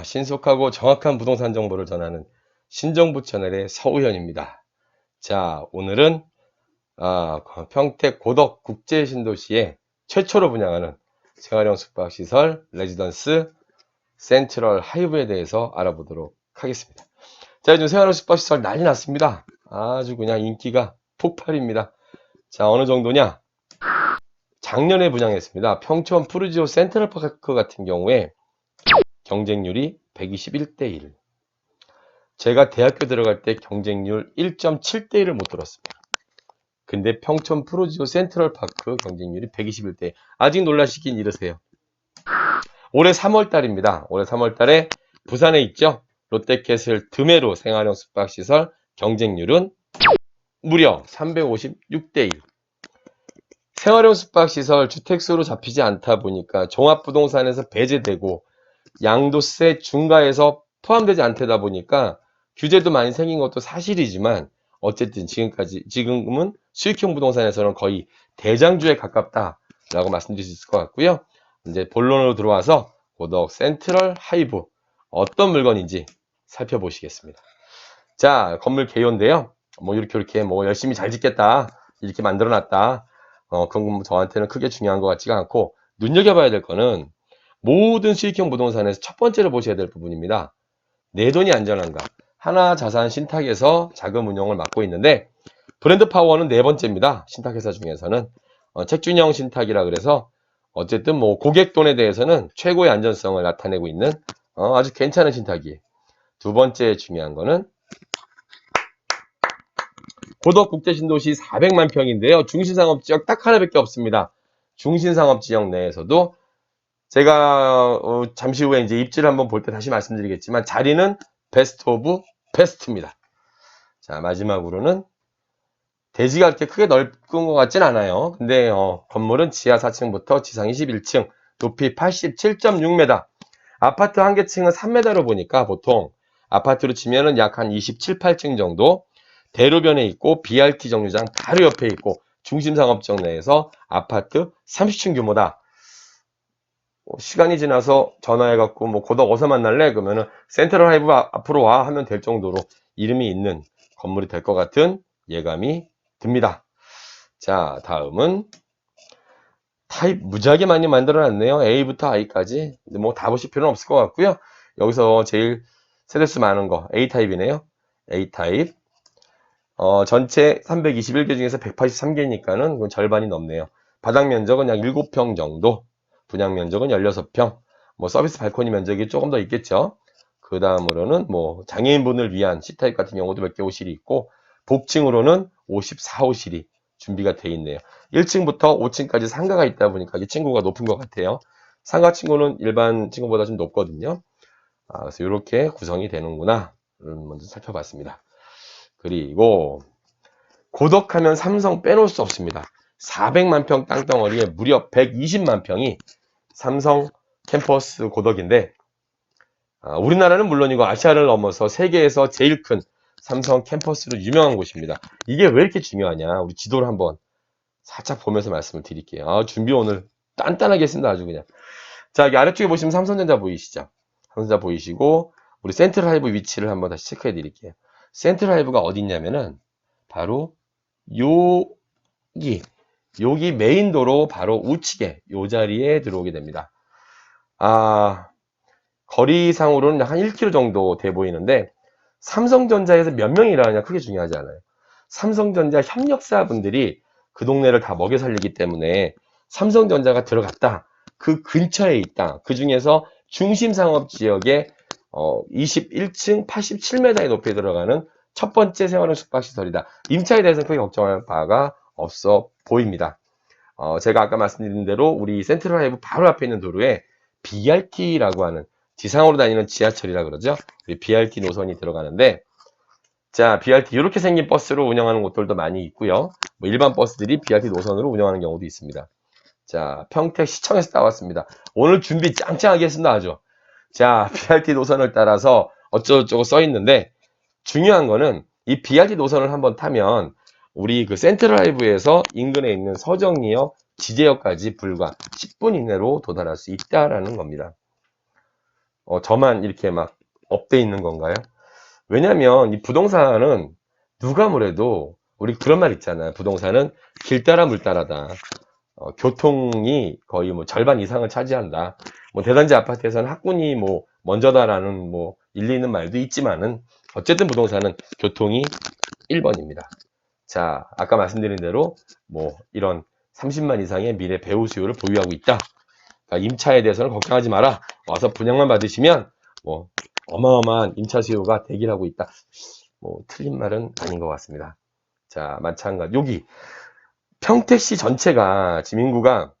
신속하고 정확한 부동산 정보를 전하는 신정부 채널의 서우현입니다. 자, 오늘은 평택 고덕 국제신도시에 최초로 분양하는 생활형 숙박시설 레지던스 센트럴 하이브에 대해서 알아보도록 하겠습니다. 자, 요즘 생활형 숙박시설 난리 났습니다. 아주 그냥 인기가 폭발입니다. 자, 어느 정도냐? 작년에 분양했습니다. 평촌 푸르지오 센트럴파크 같은 경우에 경쟁률이 121대 1. 제가 대학교 들어갈 때 경쟁률 1.7대 1을 못 들었습니다. 근데 평촌 푸르지오 센트럴파크 경쟁률이 121대 1. 아직 놀라시긴 이러세요. 올해 3월 달입니다. 올해 3월 달에 부산에 있죠. 롯데캐슬 드메로 생활형 숙박시설 경쟁률은 무려 356대 1. 생활형 숙박시설 주택수로 잡히지 않다 보니까 종합부동산에서 배제되고 양도세 중과에서 포함되지 않다 보니까 규제도 많이 생긴 것도 사실이지만 어쨌든 지금은 수익형 부동산에서는 거의 대장주에 가깝다라고 말씀드릴 수 있을 것 같고요. 이제 본론으로 들어와서 고덕 센트럴 하이브 어떤 물건인지 살펴보시겠습니다. 자, 건물 개요인데요. 이렇게 열심히 잘 짓겠다 이렇게 만들어놨다. 그건 저한테는 크게 중요한 것 같지가 않고 눈여겨봐야 될 거는 모든 수익형 부동산에서 첫 번째로 보셔야 될 부분입니다. 내 돈이 안전한가? 하나자산 신탁에서 자금 운용을 맡고 있는데 브랜드 파워는 네 번째입니다. 신탁회사 중에서는 책준형 신탁이라 그래서 어쨌든 고객 돈에 대해서는 최고의 안전성을 나타내고 있는 아주 괜찮은 신탁이에요. 두 번째 중요한 거는 고덕 국제신도시 400만 평인데요. 중심상업지역 딱 하나밖에 없습니다. 중심상업지역 내에서도 제가 잠시 후에 이제 입지를 한번 볼 때 다시 말씀드리겠지만 자리는 베스트 오브 베스트입니다. 자, 마지막으로는 대지가 그렇게 크게 넓은 것 같진 않아요. 근데 건물은 지하 4층부터 지상 21층, 높이 87.6m, 아파트 한 개 층은 3m로 보니까 보통 아파트로 치면은 약 한 27, 8층 정도 대로변에 있고 BRT 정류장 바로 옆에 있고 중심상업지역 내에서 아파트 30층 규모다. 시간이 지나서 전화해갖고 고덕 어디서 만날래? 그러면은 센트럴 하이브 앞으로 와 하면 될 정도로 이름이 있는 건물이 될 것 같은 예감이 듭니다. 자, 다음은 타입 무지하게 많이 만들어놨네요. A부터 I까지. 근데 다 보실 필요는 없을 것 같고요. 여기서 제일 세대수 많은 거 A 타입이네요. A 타입. 전체 321개 중에서 183개니까는 그건 절반이 넘네요. 바닥 면적은 약 7평 정도. 분양 면적은 16평. 서비스 발코니 면적이 조금 더 있겠죠. 그 다음으로는 장애인분을 위한 C타입 같은 경우도 몇 개 호실이 있고, 복층으로는 54호실이 준비가 되어 있네요. 1층부터 5층까지 상가가 있다 보니까 이 층고가 높은 것 같아요. 상가 층고는 일반 층고보다 좀 높거든요. 그래서 이렇게 구성이 되는구나. 먼저 살펴봤습니다. 그리고 고덕하면 삼성 빼놓을 수 없습니다. 400만 평 땅덩어리에 무려 120만 평이 삼성 캠퍼스 고덕인데 우리나라는 물론이고 아시아를 넘어서 세계에서 제일 큰 삼성 캠퍼스로 유명한 곳입니다. 이게 왜 이렇게 중요하냐? 우리 지도를 한번 살짝 보면서 말씀을 드릴게요. 준비 오늘 단단하게 했습니다. 아주 그냥. 자, 여기 아래쪽에 보시면 삼성전자 보이시죠? 삼성전자 보이시고 우리 센트럴 하이브 위치를 한번 다시 체크해 드릴게요. 센트럴 하이브가 어디 있냐면은 바로 여기 메인 도로 바로 우측에 요 자리에 들어오게 됩니다. 거리상으로는 한 1km 정도 돼 보이는데 삼성전자에서 몇 명이 일하느냐 크게 중요하지 않아요. 삼성전자 협력사분들이 그 동네를 다 먹여 살리기 때문에 삼성전자가 들어갔다. 그 근처에 있다. 그 중에서 중심상업지역에 21층 87m의 높이에 들어가는 첫 번째 생활형 숙박시설이다. 임차에 대해서는 크게 걱정할 바가 없어 보입니다. 제가 아까 말씀드린 대로 우리 센트럴 하이브 바로 앞에 있는 도로에 BRT라고 하는 지상으로 다니는 지하철이라 그러죠. 우리 BRT 노선이 들어가는데 자, BRT 이렇게 생긴 버스로 운영하는 곳들도 많이 있고요. 일반 버스들이 BRT 노선으로 운영하는 경우도 있습니다. 자, 평택 시청에서 나왔습니다. 오늘 준비 짱짱하게 했습니다. 아주. 자, BRT 노선을 따라서 어쩌고저쩌고 써 있는데 중요한 거는 이 BRT 노선을 한번 타면 우리 그 센트럴 하이브에서 인근에 있는 서정리역, 지제역까지 불과 10분 이내로 도달할 수 있다라는 겁니다. 저만 이렇게 막 업돼 있는 건가요? 왜냐면 이 부동산은 누가 뭐래도 우리 그런 말 있잖아요. 부동산은 길 따라 물 따라다. 교통이 거의 뭐 절반 이상을 차지한다. 뭐 대단지 아파트에서는 학군이 뭐 먼저다라는 뭐 일리 있는 말도 있지만은 어쨌든 부동산은 교통이 1번입니다. 자, 아까 말씀드린 대로 뭐 이런 30만 이상의 미래 배우 수요를 보유하고 있다. 그러니까 임차에 대해서는 걱정하지 마라. 와서 분양만 받으시면 뭐 어마어마한 임차 수요가 대기하고 있다. 뭐 틀린 말은 아닌 것 같습니다. 자, 마찬가지 여기 평택시 전체가 지금 인구가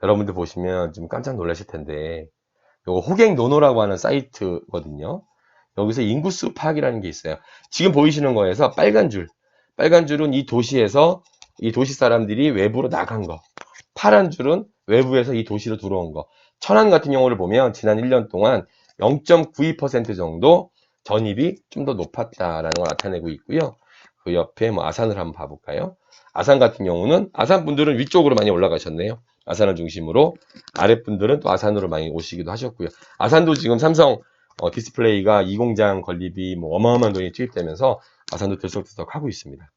여러분들 보시면 좀 깜짝 놀라실 텐데 요거 호갱노노라고 하는 사이트거든요. 여기서 인구수 파악이라는 게 있어요. 지금 보이시는 거에서 빨간 줄은 이 도시에서 이 도시 사람들이 외부로 나간 거, 파란 줄은 외부에서 이 도시로 들어온 거. 천안 같은 경우를 보면 지난 1년 동안 0.92% 정도 전입이 좀 더 높았다라는 걸 나타내고 있고요. 그 옆에 뭐 아산을 한번 봐볼까요? 아산 같은 경우는 아산 분들은 위쪽으로 많이 올라가셨네요. 아산을 중심으로 아랫분들은 또 아산으로 많이 오시기도 하셨고요. 아산도 지금 삼성 디스플레이가 이 공장 건립이 뭐 어마어마한 돈이 투입되면서 아산도 들썩들썩 하고 있습니다.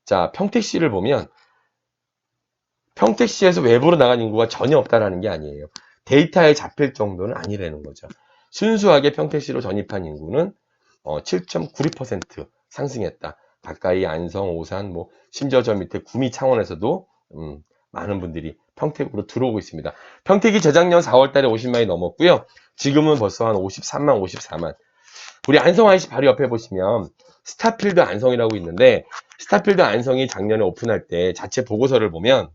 자, 평택시를 보면 평택시에서 외부로 나간 인구가 전혀 없다라는 게 아니에요. 데이터에 잡힐 정도는 아니라는 거죠. 순수하게 평택시로 전입한 인구는 7.96% 상승했다. 가까이 안성, 오산, 뭐 심지어 저 밑에 구미 창원에서도 많은 분들이 평택으로 들어오고 있습니다. 평택이 재작년 4월 달에 50만이 넘었고요. 지금은 벌써 한 53만, 54만. 우리 안성 IC 바로 옆에 보시면 스타필드 안성이라고 있는데 스타필드 안성이 작년에 오픈할 때 자체 보고서를 보면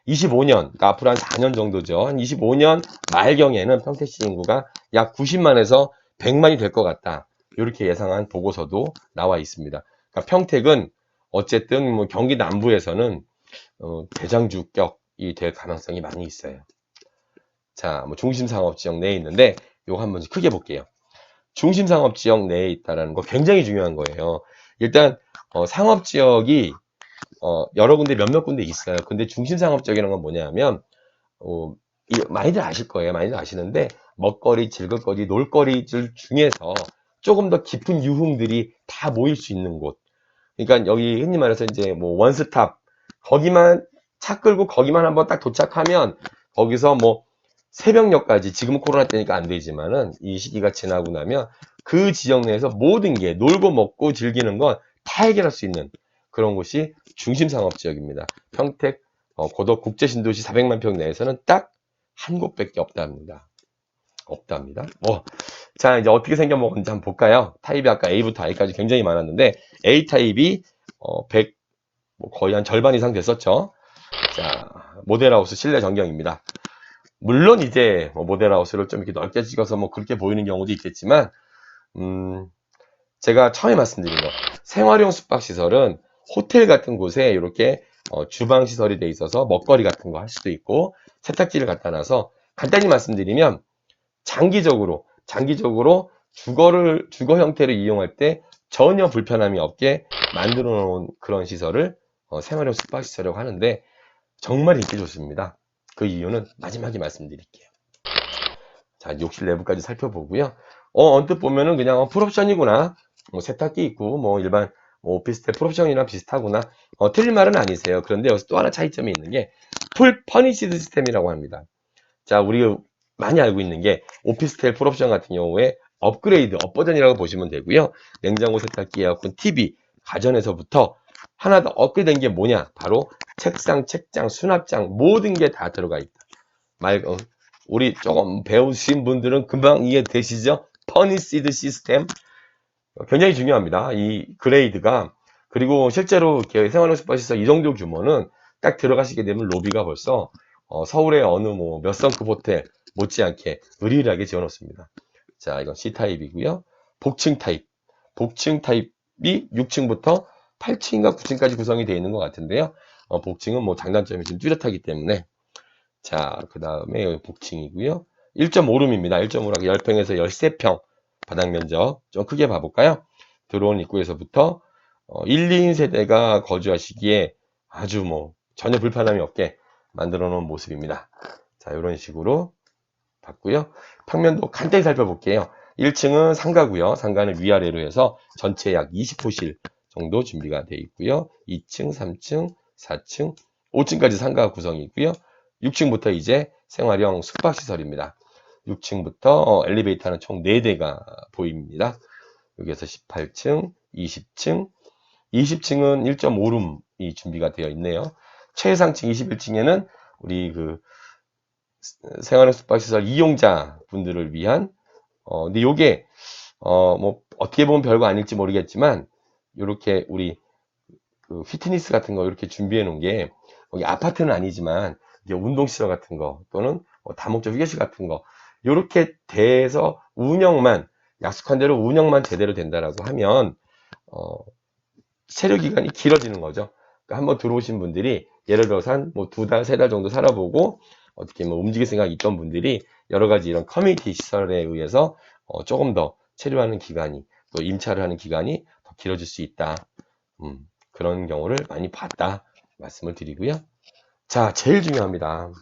25년, 그러니까 앞으로 한 4년 정도죠. 한 25년 말경에는 평택시 인구가 약 90만에서 100만이 될 것 같다. 이렇게 예상한 보고서도 나와 있습니다. 그러니까 평택은 어쨌든 뭐 경기 남부에서는 대장주격이 될 가능성이 많이 있어요. 자, 뭐 중심상업지역 내에 있는데 이거 한번 크게 볼게요. 중심상업지역 내에 있다는 거 굉장히 중요한 거예요. 일단 상업지역이 여러 군데 몇몇 군데 있어요. 근데 중심상업지역이라는 건 뭐냐면 많이들 아실 거예요. 많이들 아시는데 먹거리, 즐길거리, 놀거리들 중에서 조금 더 깊은 유흥들이 다 모일 수 있는 곳. 그러니까 여기 흔히 말해서 이제 뭐 원스톱 거기만 차 끌고 거기만 한번 딱 도착하면 거기서 뭐 새벽녘까지 지금 코로나 때니까 안 되지만은 이 시기가 지나고 나면 그 지역 내에서 모든 게 놀고 먹고 즐기는 건 다 해결할 수 있는 그런 곳이 중심상업지역입니다. 평택 고덕 국제신도시 400만 평 내에서는 딱 한 곳밖에 없답니다. 없답니다. 자, 이제 어떻게 생겨먹었는지 한번 볼까요? 타입이 아까 A부터 I까지 굉장히 많았는데 A 타입이 100, 뭐 거의 한 절반 이상 됐었죠. 자, 모델하우스 실내 전경입니다. 물론 이제 모델하우스를 좀 이렇게 넓게 찍어서 뭐 그렇게 보이는 경우도 있겠지만 제가 처음에 말씀드린 거 생활용 숙박시설은 호텔 같은 곳에 이렇게 주방 시설이 돼 있어서 먹거리 같은 거 할 수도 있고 세탁기를 갖다 놔서 간단히 말씀드리면 장기적으로 주거 형태를 이용할 때 전혀 불편함이 없게 만들어 놓은 그런 시설을 생활용 숙박시설이라고 하는데 정말 인기 좋습니다. 그 이유는 마지막에 말씀드릴게요. 자, 욕실 내부까지 살펴보고요. 언뜻 보면은 그냥 풀옵션이구나. 뭐 세탁기 있고 뭐 일반 오피스텔 풀옵션이랑 비슷하구나. 틀린 말은 아니세요. 그런데 여기서 또 하나 차이점이 있는 게 풀 퍼니시드 시스템이라고 합니다. 자, 우리가 많이 알고 있는 게 오피스텔 풀옵션 같은 경우에 업그레이드, 업버전이라고 보시면 되고요. 냉장고, 세탁기, 에어컨, TV, 가전에서부터 하나 더 업그레이드된 게 뭐냐? 바로 책상, 책장, 수납장 모든 게 다 들어가 있다. 우리 조금 배우신 분들은 금방 이해되시죠? 퍼니시드 시스템 굉장히 중요합니다. 이 그레이드가 그리고 실제로 이렇게 생활용 숙박시설 이 정도 규모는 딱 들어가시게 되면 로비가 벌써 서울의 어느 뭐 몇 성급 호텔 못지않게 으리으리하게 지어놓습니다. 자, 이건 C타입이고요. 복층 타입이 6층부터 8층인가 9층까지 구성이 되어 있는 것 같은데요. 복층은 뭐 장단점이 좀 뚜렷하기 때문에 자, 그 다음에 복층이고요. 1.5룸입니다. 1.5룸 10평에서 13평 바닥 면적 좀 크게 봐볼까요? 들어온 입구에서부터 1, 2인 세대가 거주하시기에 아주 뭐 전혀 불편함이 없게 만들어 놓은 모습입니다. 자, 이런 식으로 봤고요. 평면도 간단히 살펴볼게요. 1층은 상가고요. 상가는 위아래로 해서 전체 약 20호실 정도 준비가 되어 있고요. 2층, 3층, 4층, 5층까지 상가 구성이 있고요. 6층부터 이제 생활형 숙박시설입니다. 6층부터 엘리베이터는 총 4대가 보입니다. 여기에서 18층, 20층, 20층은 1.5룸이 준비가 되어 있네요. 최상층 21층에는 우리 그 생활형 숙박시설 이용자 분들을 위한 근데 요게 뭐 어떻게 보면 별거 아닐지 모르겠지만 요렇게 우리 그 피트니스 같은 거 이렇게 준비해 놓은 게 여기 아파트는 아니지만 이제 운동시설 같은 거 또는 다목적 휴게실 같은 거 요렇게 돼서 운영만 약속한 대로 운영만 제대로 된다라고 하면 체류 기간이 길어지는 거죠. 그러니까 한번 들어오신 분들이 예를 들어서 한 뭐 2달, 3달 정도 살아보고 어떻게 뭐 움직일 생각이 있던 분들이 여러 가지 이런 커뮤니티 시설에 의해서 조금 더 체류하는 기간이 또 임차를 하는 기간이 더 길어질 수 있다. 그런 경우를 많이 봤다 말씀을 드리고요. 자, 제일 중요합니다.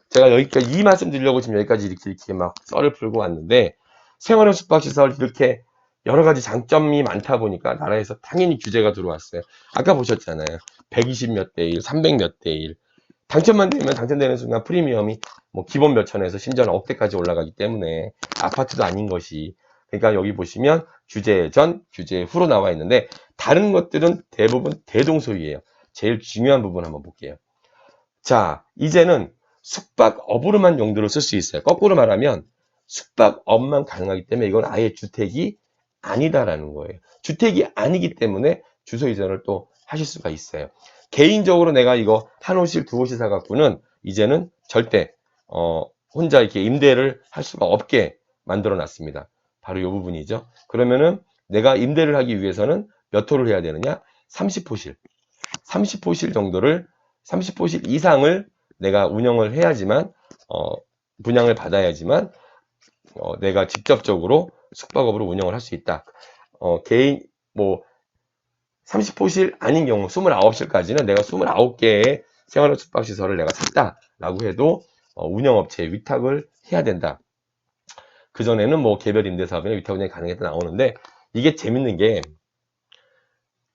제가 여기까지 이 말씀 드리려고 지금 여기까지 이렇게 막 썰을 풀고 왔는데 생활형 숙박시설 이렇게 여러 가지 장점이 많다 보니까 나라에서 당연히 규제가 들어왔어요. 아까 보셨잖아요. 120 몇 대 1, 300 몇 대 1. 당첨만 되면 당첨되는 순간 프리미엄이 뭐 기본 몇 천에서 심지어는 억대까지 올라가기 때문에 아파트도 아닌 것이. 그러니까 여기 보시면 규제 전, 규제 후로 나와 있는데 다른 것들은 대부분 대동소이예요. 제일 중요한 부분 한번 볼게요. 자, 이제는 숙박업으로만 용도로 쓸 수 있어요. 거꾸로 말하면 숙박업만 가능하기 때문에 이건 아예 주택이 아니다라는 거예요. 주택이 아니기 때문에 주소 이전을 또 하실 수가 있어요. 개인적으로 내가 이거 한 호실, 두 호실 사갖고는 이제는 절대 혼자 이렇게 임대를 할 수가 없게 만들어 놨습니다. 바로 이 부분이죠. 그러면은 내가 임대를 하기 위해서는 몇 호를 해야 되느냐? 30호실. 30호실 정도를 30호실 이상을 내가 운영을 해야지만 분양을 받아야지만 내가 직접적으로 숙박업으로 운영을 할 수 있다. 개인 뭐 30호실 아닌 경우 29실까지는 내가 29개의 생활형 숙박시설을 내가 샀다라고 해도 운영업체에 위탁을 해야 된다. 그전에는 뭐 개별 임대사업이나 위탁 운영이 가능했다 나오는데 이게 재밌는 게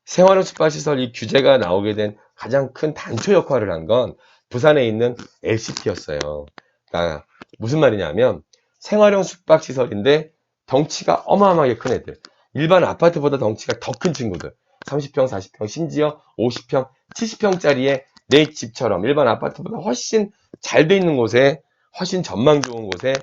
생활형 숙박시설 이 규제가 나오게 된 가장 큰 단초 역할을 한 건 부산에 있는 LCT였어요. 그러니까 무슨 말이냐면 생활형 숙박시설인데 덩치가 어마어마하게 큰 애들. 일반 아파트보다 덩치가 더 큰 친구들. 30평, 40평, 심지어 50평, 70평짜리의 내 집처럼 일반 아파트보다 훨씬 잘 돼 있는 곳에, 훨씬 전망 좋은 곳에,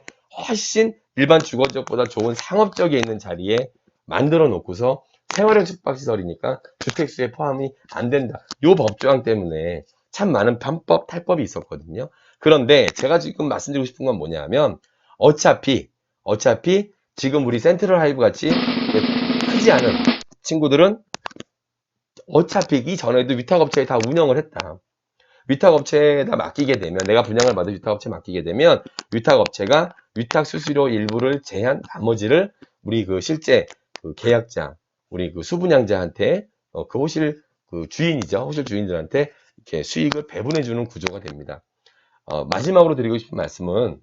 훨씬 일반 주거지역보다 좋은 상업지역에 있는 자리에 만들어 놓고서 생활형 숙박시설이니까 주택수에 포함이 안 된다. 요 법조항 때문에 참 많은 편법, 탈법이 있었거든요. 그런데 제가 지금 말씀드리고 싶은 건 뭐냐면 어차피 지금 우리 센트럴 하이브 같이 크지 않은 친구들은 어차피 이전에도 위탁업체에 다 운영을 했다. 위탁업체에다 맡기게 되면 내가 분양을 받은 위탁업체에 맡기게 되면 위탁업체가 위탁 수수료 일부를 제한 나머지를 우리 그 실제 그 계약자 우리 그 수분양자한테 그 호실 그 주인이죠. 호실 주인들한테 이렇게 수익을 배분해 주는 구조가 됩니다. 마지막으로 드리고 싶은 말씀은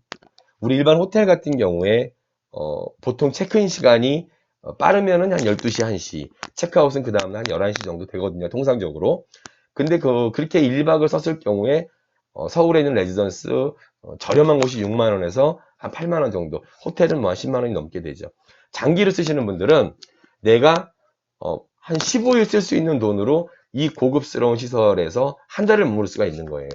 우리 일반 호텔 같은 경우에 보통 체크인 시간이 빠르면은 한 12시, 1시, 체크아웃은 그 다음날 한 11시 정도 되거든요. 통상적으로. 근데 그렇게 1박을 썼을 경우에 서울에 있는 레지던스 저렴한 곳이 6만 원에서 한 8만 원 정도, 호텔은 뭐 한 10만 원이 넘게 되죠. 장기로 쓰시는 분들은 내가 한 15일 쓸 수 있는 돈으로 이 고급스러운 시설에서 한 달을 머물 수가 있는 거예요.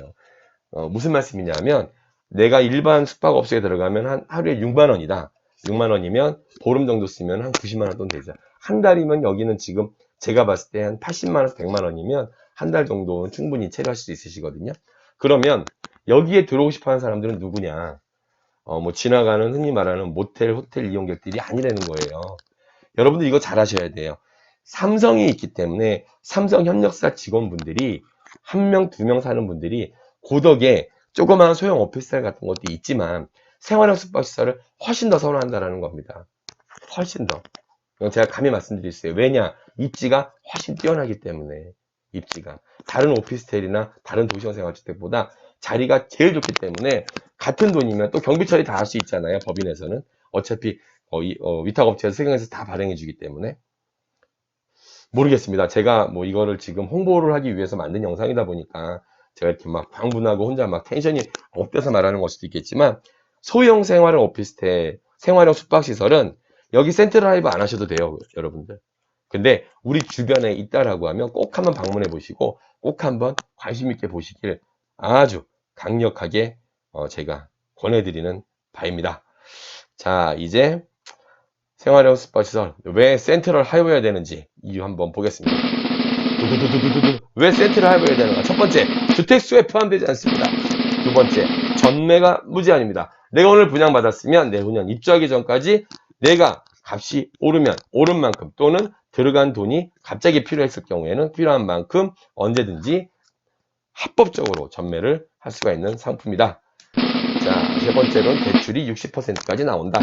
무슨 말씀이냐면 내가 일반 숙박업소에 들어가면 한 하루에 6만 원이다. 6만 원이면 보름 정도 쓰면 한 90만 원 돈 되죠. 한 달이면 여기는 지금 제가 봤을 때 한 80만 원에서 100만 원이면 한 달 정도는 충분히 체류할 수 있으시거든요. 그러면 여기에 들어오고 싶어 하는 사람들은 누구냐? 뭐 지나가는 흔히 말하는 모텔, 호텔 이용객들이 아니라는 거예요. 여러분들 이거 잘 아셔야 돼요. 삼성이 있기 때문에 삼성 협력사 직원분들이 한 명, 두 명 사는 분들이 고덕에 조그마한 소형 오피스텔 같은 것도 있지만 생활형 숙박시설을 훨씬 더 선호한다는 겁니다. 훨씬 더. 제가 감히 말씀드릴 수 있어요. 왜냐? 입지가 훨씬 뛰어나기 때문에. 입지가. 다른 오피스텔이나 다른 도시형 생활주택보다 자리가 제일 좋기 때문에 같은 돈이면 또 경비 처리 다 할 수 있잖아요. 법인에서는. 어차피 위탁업체에서 세경에서 다 발행해 주기 때문에. 모르겠습니다. 제가 뭐 이거를 지금 홍보를 하기 위해서 만든 영상이다 보니까 제가 이렇게 막 광분하고 혼자 막 텐션이 업돼서 말하는 걸 수도 있겠지만, 소형 생활형 오피스텔, 생활형 숙박시설은 여기 센트럴하이브 안 하셔도 돼요, 여러분들. 근데 우리 주변에 있다라고 하면 꼭 한번 방문해 보시고 꼭 한번 관심 있게 보시길 아주 강력하게 제가 권해드리는 바입니다. 자, 이제 생활형 숙박시설 왜 센트럴 하이브여야 되는지 이유 한번 보겠습니다. 왜 센트럴 하이브여야 되는가? 첫 번째, 주택수에 포함되지 않습니다. 두 번째, 전매가 무제한입니다. 내가 오늘 분양받았으면 내후년 입주하기 전까지 내가 값이 오른 만큼 또는 들어간 돈이 갑자기 필요했을 경우에는 필요한 만큼 언제든지 합법적으로 전매를 할 수가 있는 상품이다. 자, 세 번째로는 대출이 60%까지 나온다.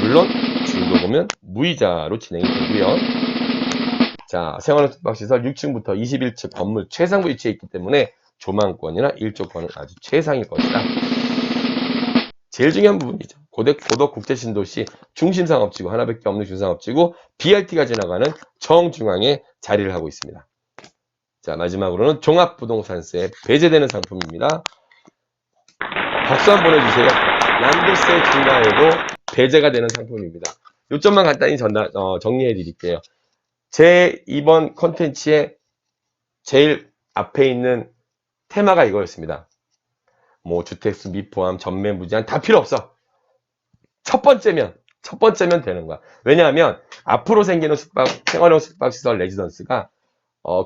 물론 중도금은 무이자로 진행이 되고요. 자, 생활형 숙박시설 6층부터 21층 건물 최상부 위치에 있기 때문에 조망권이나 일조권은 아주 최상일 것이다. 제일 중요한 부분이죠. 고덕 국제신도시 중심상업지구, 하나밖에 없는 중심상업지구 BRT가 지나가는 정중앙에 자리를 하고 있습니다. 자, 마지막으로는 종합부동산세에 배제되는 상품입니다. 박수 한번 보내주세요. 양도세 중과에도 배제가 되는 상품입니다. 요점만 간단히 정리해 드릴게요. 제 이번 컨텐츠의 제일 앞에 있는 테마가 이거였습니다. 뭐 주택수 미포함, 전매 무제한 다 필요 없어. 첫 번째면 되는 거야. 왜냐하면 앞으로 생기는 생활형 숙박시설 레지던스가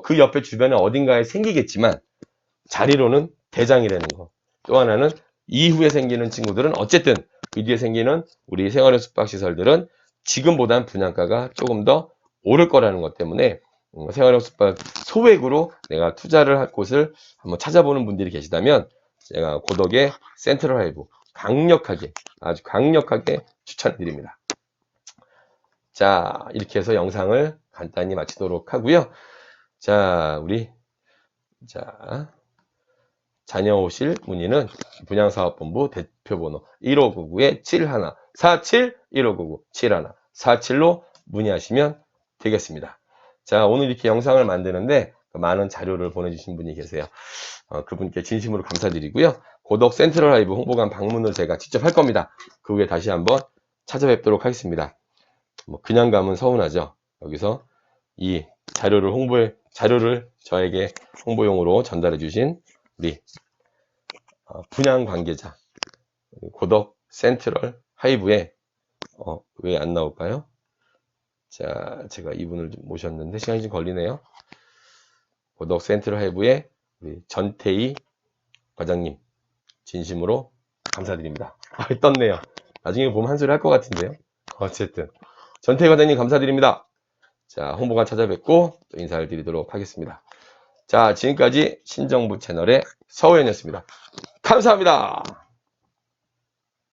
그 옆에 주변에 어딘가에 생기겠지만 자리로는 대장이라는 거. 또 하나는 이후에 생기는 친구들은 어쨌든 그 뒤에 생기는 우리 생활형 숙박시설들은 지금보다는 분양가가 조금 더 오를 거라는 것 때문에 생활형 숙박 소액으로 내가 투자를 할 곳을 한번 찾아보는 분들이 계시다면 제가 고덕의 센트럴 하이브 아주 강력하게 추천드립니다. 자, 이렇게 해서 영상을 간단히 마치도록 하고요. 자, 자녀 오실 문의는 분양사업본부 대표번호 1599-7147, 1599-7147로 문의하시면 되겠습니다. 자, 오늘 이렇게 영상을 만드는데 많은 자료를 보내주신 분이 계세요. 그분께 진심으로 감사드리고요. 고덕 센트럴 하이브 홍보관 방문을 제가 직접 할 겁니다. 그 후에 다시 한번 찾아뵙도록 하겠습니다. 뭐 그냥 가면 서운하죠. 여기서 이 자료를 저에게 홍보용으로 전달해 주신 우리 분양 관계자 고덕 센트럴 하이브에 왜 안 나올까요? 자, 제가 이분을 좀 모셨는데 시간이 좀 걸리네요. 고덕 센트럴 하이브의 우리 전태희 과장님 진심으로 감사드립니다. 떴네요. 나중에 보면 한 소리 할 것 같은데요. 어쨌든 전태희 과장님 감사드립니다. 자, 홍보관 찾아뵙고 또 인사를 드리도록 하겠습니다. 자, 지금까지 신정부 채널의 서우현이었습니다. 감사합니다.